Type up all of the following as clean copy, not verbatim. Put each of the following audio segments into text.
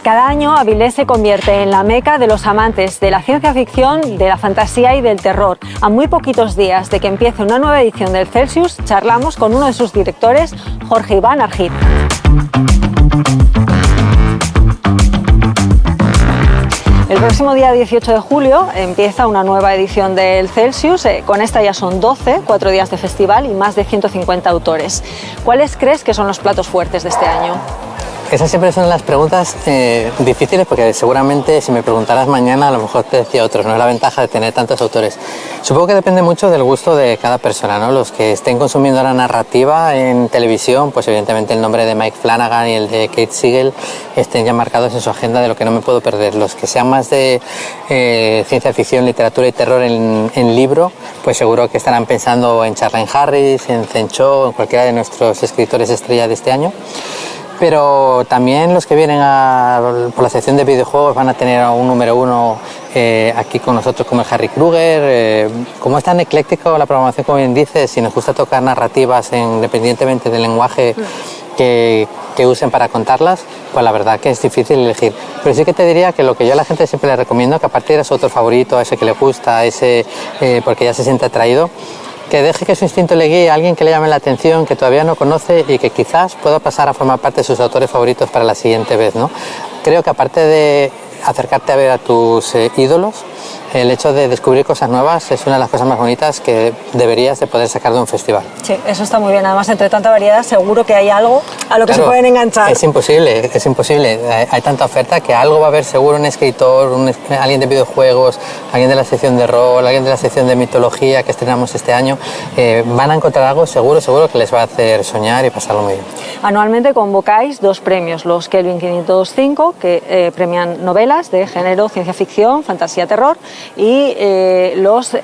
Cada año Avilés se convierte en la meca de los amantes de la ciencia ficción, de la fantasía y del terror. A muy poquitos días de que empiece una nueva edición del Celsius, charlamos con uno de sus directores, Jorge Iván Argit. El próximo día 18 de julio empieza una nueva edición del Celsius. Con esta ya son 12, 4 días de festival y más de 150 autores. ¿Cuáles crees que son los platos fuertes de este año? Esas siempre son las preguntas difíciles, porque seguramente si me preguntaras mañana a lo mejor te decía otros, no es la ventaja de tener tantos autores. Supongo que depende mucho del gusto de cada persona, ¿no? Los que estén consumiendo la narrativa en televisión, pues evidentemente el nombre de Mike Flanagan y el de Kate Siegel estén ya marcados en su agenda de lo que no me puedo perder. Los que sean más de ciencia ficción, literatura y terror en libro, pues seguro que estarán pensando en Charlaine Harris, en Zen Cho, en cualquiera de nuestros escritores estrella de este año. Pero también los que vienen por la sección de videojuegos van a tener a un número uno aquí con nosotros, como el Harry Kruger. Como es tan ecléctico la programación, como bien dices, si nos gusta tocar narrativas independientemente del lenguaje que usen para contarlas, pues la verdad que es difícil elegir. Pero sí que te diría que lo que yo a la gente siempre le recomiendo, que a partir de su autor favorito, a ese que le gusta, a ese porque ya se siente atraído, que deje que su instinto le guíe a alguien que le llame la atención, que todavía no conoce y que quizás pueda pasar a formar parte de sus autores favoritos para la siguiente vez, ¿no? Creo que aparte de acercarte a ver a tus ídolos, el hecho de descubrir cosas nuevas es una de las cosas más bonitas que deberías de poder sacar de un festival. Sí, eso está muy bien. Además, entre tanta variedad, seguro que hay algo a lo que se pueden enganchar. Es imposible, es imposible. Hay tanta oferta que algo va a haber seguro, un escritor, alguien de videojuegos, alguien de la sección de rol, alguien de la sección de mitología que estrenamos este año. Van a encontrar algo seguro que les va a hacer soñar y pasarlo muy bien. Anualmente convocáis 2 premios, los Kelvin 505, que premian novelas de género, ciencia ficción, fantasía, terror, y los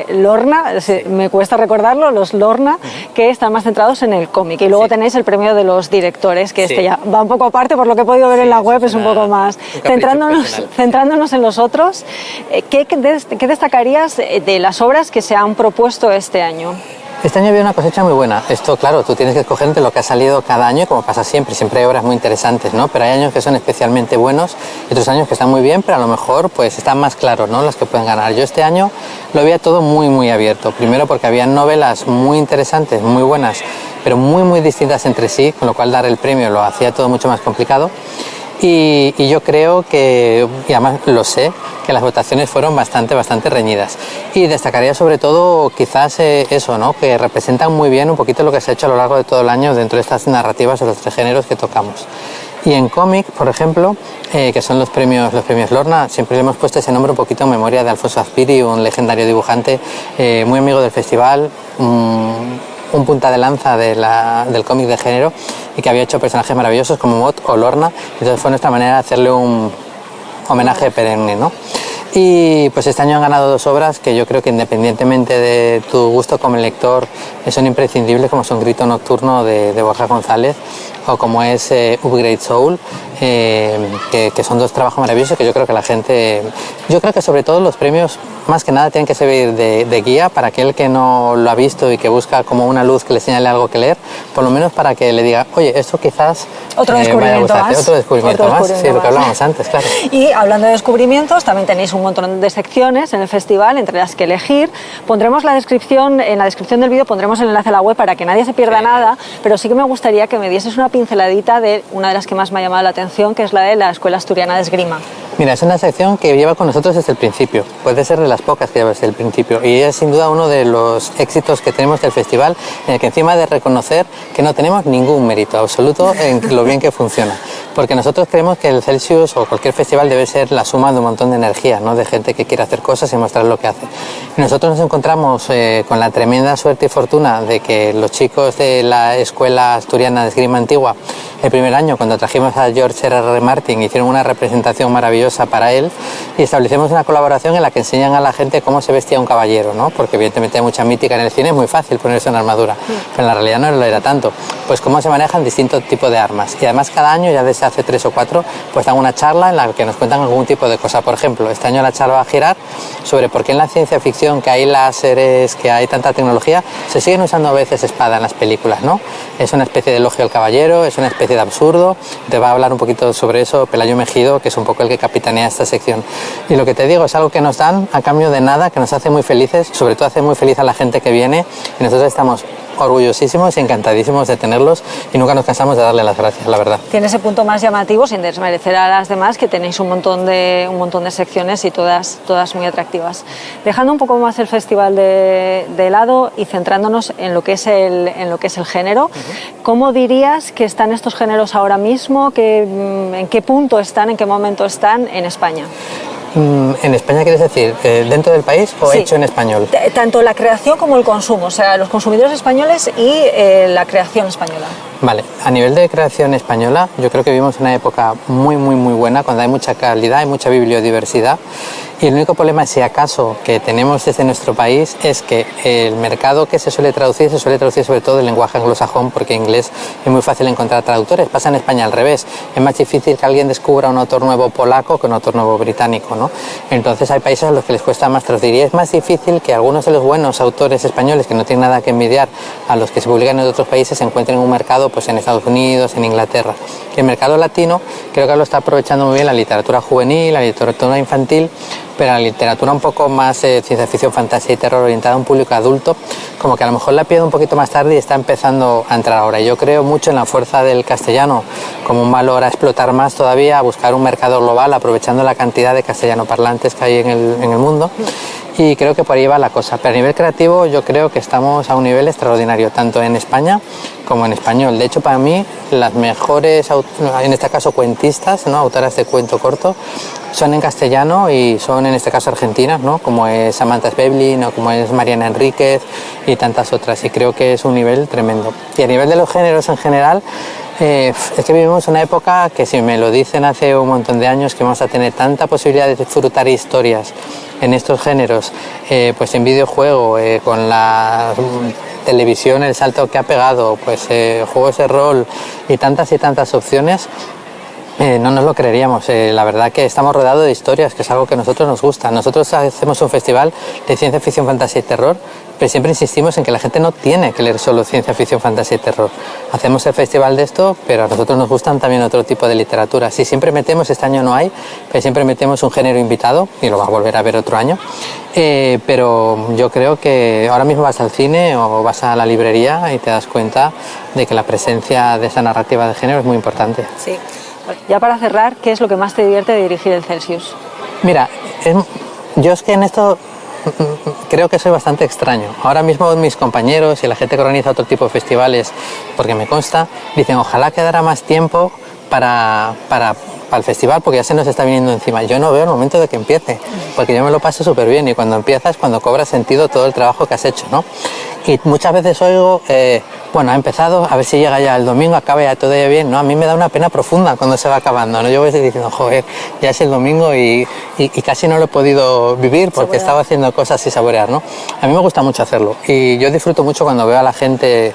Lorna, me cuesta recordarlo, los Lorna, que están más centrados en el cómic. Y luego tenéis el premio de los directores, que este ya va un poco aparte, por lo que he podido ver en la web, es un poco más. Centrándonos en los otros, ¿qué destacarías de las obras que se han propuesto este año? Este año había una cosecha muy buena. Esto, claro, tú tienes que escoger entre lo que ha salido cada año, como pasa siempre. Siempre hay obras muy interesantes, ¿no? Pero hay años que son especialmente buenos y otros años que están muy bien, pero a lo mejor pues están más claros, ¿no? Las que pueden ganar. Yo este año lo veía todo muy, muy abierto. Primero porque había novelas muy interesantes, muy buenas, pero muy, muy distintas entre sí, con lo cual dar el premio lo hacía todo mucho más complicado. Y yo creo que, y además lo sé, que las votaciones fueron bastante reñidas. Y destacaría sobre todo quizás eso, ¿no? Que representan muy bien un poquito lo que se ha hecho a lo largo de todo el año dentro de estas narrativas de los 3 géneros que tocamos. Y en cómic, por ejemplo, que son los premios Lorna, siempre le hemos puesto ese nombre un poquito en memoria de Alfonso Azpiri, un legendario dibujante muy amigo del festival, un punta de lanza del cómic de género y que había hecho personajes maravillosos como Mott o Lorna. Entonces fue nuestra manera de hacerle un homenaje perenne, ¿no? Y pues este año han ganado 2 obras que yo creo que independientemente de tu gusto como lector son imprescindibles, como son Grito Nocturno de Borja González o como es Upgrade Soul, que son 2 trabajos maravillosos que yo creo que la gente... Yo creo que sobre todo los premios más que nada tienen que servir de guía para aquel que no lo ha visto y que busca como una luz que le señale algo que leer, por lo menos para que le diga, oye, esto quizás otro descubrimiento más. Otro descubrimiento más, sí, lo que hablábamos antes, claro. Y hablando de descubrimientos, también tenéis un montón de secciones en el festival, entre las que elegir. Pondremos en la descripción del vídeo pondremos el enlace a la web para que nadie se pierda nada, pero sí que me gustaría que me dieses una pinceladita de una de las que más me ha llamado la atención, que es la de la Escuela Asturiana de Esgrima. Mira, es una sección que lleva con nosotros desde el principio, puede ser de las pocas que lleva desde el principio, y es sin duda uno de los éxitos que tenemos del festival, en el que encima de reconocer que no tenemos ningún mérito absoluto en lo bien que funciona, porque nosotros creemos que el Celsius o cualquier festival debe ser la suma de un montón de energía, ¿no? De gente que quiere hacer cosas y mostrar lo que hace. Y nosotros nos encontramos con la tremenda suerte y fortuna de que los chicos de la Escuela Asturiana de Esgrima Antigua, el primer año, cuando trajimos a George R.R. Martin, hicieron una representación maravillosa maravillosa para él, y establecemos una colaboración en la que enseñan a la gente cómo se vestía un caballero, ¿no? Porque evidentemente hay mucha mítica en el cine, es muy fácil ponerse una armadura, pero en la realidad no lo era tanto. Pues cómo se manejan distintos tipos de armas. Y además cada año, ya desde hace 3 o 4, pues dan una charla en la que nos cuentan algún tipo de cosa. Por ejemplo, este año la charla va a girar sobre por qué en la ciencia ficción, que hay láseres, que hay tanta tecnología, se siguen usando a veces espada en las películas, ¿no? Es una especie de elogio al caballero, es una especie de absurdo. Te va a hablar un poquito sobre eso Pelayo Mejido, que es un poco el que capitanea esta sección. Y lo que te digo es algo que nos dan a cambio de nada, que nos hace muy felices, sobre todo hace muy feliz a la gente que viene, y nosotros estamos orgullosísimos y encantadísimos de tenerlos y nunca nos cansamos de darle las gracias, la verdad. Tiene ese punto más llamativo, sin desmerecer a las demás, que tenéis un montón de secciones y todas muy atractivas. Dejando un poco más el festival de lado y centrándonos en lo que es el género, ¿cómo dirías que están estos géneros ahora mismo? ¿En qué punto están, en qué momento están en España? ¿En España quieres decir dentro del país o sí, hecho en español? Tanto la creación como el consumo, o sea, los consumidores españoles y la creación española. Vale, a nivel de creación española, yo creo que vivimos una época muy buena, cuando hay mucha calidad, hay mucha bibliodiversidad, y el único problema, si acaso, que tenemos desde nuestro país es que el mercado que se suele traducir sobre todo el lenguaje anglosajón, porque en inglés es muy fácil encontrar traductores. Pasa en España al revés, es más difícil que alguien descubra un autor nuevo polaco que un autor nuevo británico, ¿no? Entonces hay países a los que les cuesta más traducir, y es más difícil que algunos de los buenos autores españoles, que no tienen nada que envidiar a los que se publican en otros países, se encuentren en un mercado pues en Estados Unidos, en Inglaterra. El mercado latino creo que lo está aprovechando muy bien la literatura juvenil, la literatura infantil, pero la literatura un poco más ciencia ficción, fantasía y terror orientada a un público adulto, como que a lo mejor la pierde un poquito más tarde y está empezando a entrar ahora. Y yo creo mucho en la fuerza del castellano como un valor a explotar más todavía, a buscar un mercado global, aprovechando la cantidad de castellano parlantes que hay en el mundo. Y creo que por ahí va la cosa. Pero a nivel creativo yo creo que estamos a un nivel extraordinario, tanto en España como en español. De hecho, para mí, las mejores, en este caso cuentistas, ¿no? Autoras de cuento corto, son en castellano y son en este caso argentinas, ¿no? Como es Samantha Schweblin o como es Mariana Enríquez y tantas otras. Y creo que es un nivel tremendo. Y a nivel de los géneros en general, es que vivimos una época que, si me lo dicen hace un montón de años, que vamos a tener tanta posibilidad de disfrutar historias en estos géneros, pues en videojuego, con la televisión, el salto que ha pegado, pues juegos de rol y tantas opciones, no nos lo creeríamos. La verdad que estamos rodeados de historias, que es algo que a nosotros nos gusta. Nosotros hacemos un festival de ciencia ficción, fantasía y terror, pero siempre insistimos en que la gente no tiene que leer solo ciencia ficción, fantasía y terror. Hacemos el festival de esto, pero a nosotros nos gustan también otro tipo de literatura. Si siempre metemos, este año no hay, pero siempre metemos un género invitado, y lo vas a volver a ver otro año. Pero yo creo que ahora mismo vas al cine o vas a la librería y te das cuenta de que la presencia de esa narrativa de género es muy importante. Sí. Ya para cerrar, ¿qué es lo que más te divierte de dirigir el Celsius? Mira, yo es que en esto creo que soy bastante extraño. Ahora mismo mis compañeros y la gente que organiza otro tipo de festivales, porque me consta, dicen ojalá quedara más tiempo para el festival, porque ya se nos está viniendo encima. Yo no veo el momento de que empiece, porque yo me lo paso súper bien, y cuando empiezas, cuando cobra sentido todo el trabajo que has hecho, ¿no? Y muchas veces oigo, bueno, ha empezado, a ver si llega ya el domingo, acaba ya todo bien, ¿no? A mí me da una pena profunda cuando se va acabando, ¿no? Yo voy diciendo, joder, ya es el domingo y casi no lo he podido vivir porque estaba haciendo cosas y saborear, ¿no? A mí me gusta mucho hacerlo, y yo disfruto mucho cuando veo a la gente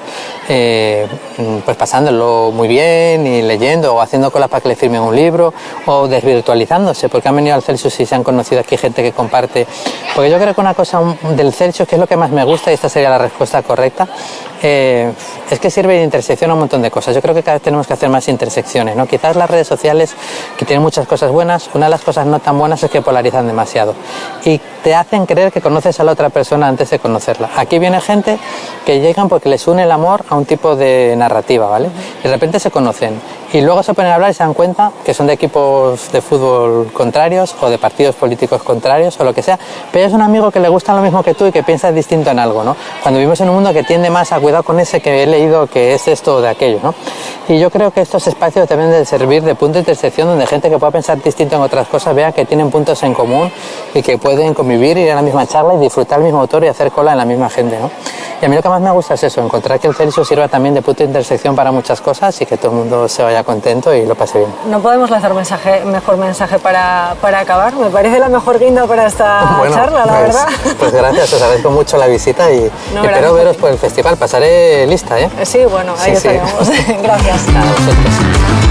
pues pasándolo muy bien y leyendo o haciendo cola para que le firmen un libro o desvirtualizándose, porque han venido al Celsius y se han conocido aquí gente que comparte. Porque yo creo que una cosa del Celsius, que es lo que más me gusta, y esta sería la respuesta correcta, es que sirve de intersección a un montón de cosas. Yo creo que cada vez tenemos que hacer más intersecciones, ¿no? Quizás las redes sociales, que tienen muchas cosas buenas, una de las cosas no tan buenas es que polarizan demasiado y te hacen creer que conoces a la otra persona antes de conocerla. Aquí viene gente que llegan porque les une el amor a un tipo de narrativa, ¿vale? Y de repente se conocen y luego se ponen a hablar y se dan cuenta que son de equipos de fútbol contrarios o de partidos políticos contrarios o lo que sea, pero es un amigo que le gusta lo mismo que tú y que piensa distinto en algo, ¿no? Cuando vivimos en un mundo que tiende más a cuidado con ese que he leído que es esto o de aquello, ¿no? Y yo creo que estos espacios deben de servir de punto de intersección, donde gente que pueda pensar distinto en otras cosas vea que tienen puntos en común y que pueden convivir, ir a la misma charla y disfrutar el mismo autor y hacer cola en la misma gente, ¿no? Y a mí lo que más me gusta es eso, encontrar que el Celsius sirva también de punto de intersección para muchas cosas y que todo el mundo se vaya vaya contento y lo pase bien. No podemos lanzar mejor mensaje para acabar. Me parece la mejor guinda para esta charla, la verdad. Pues gracias, os agradezco mucho la visita y espero veros por el festival. Pasaré lista, ¿eh? Sí, bueno, ahí estaremos. Gracias. Nada, vosotros.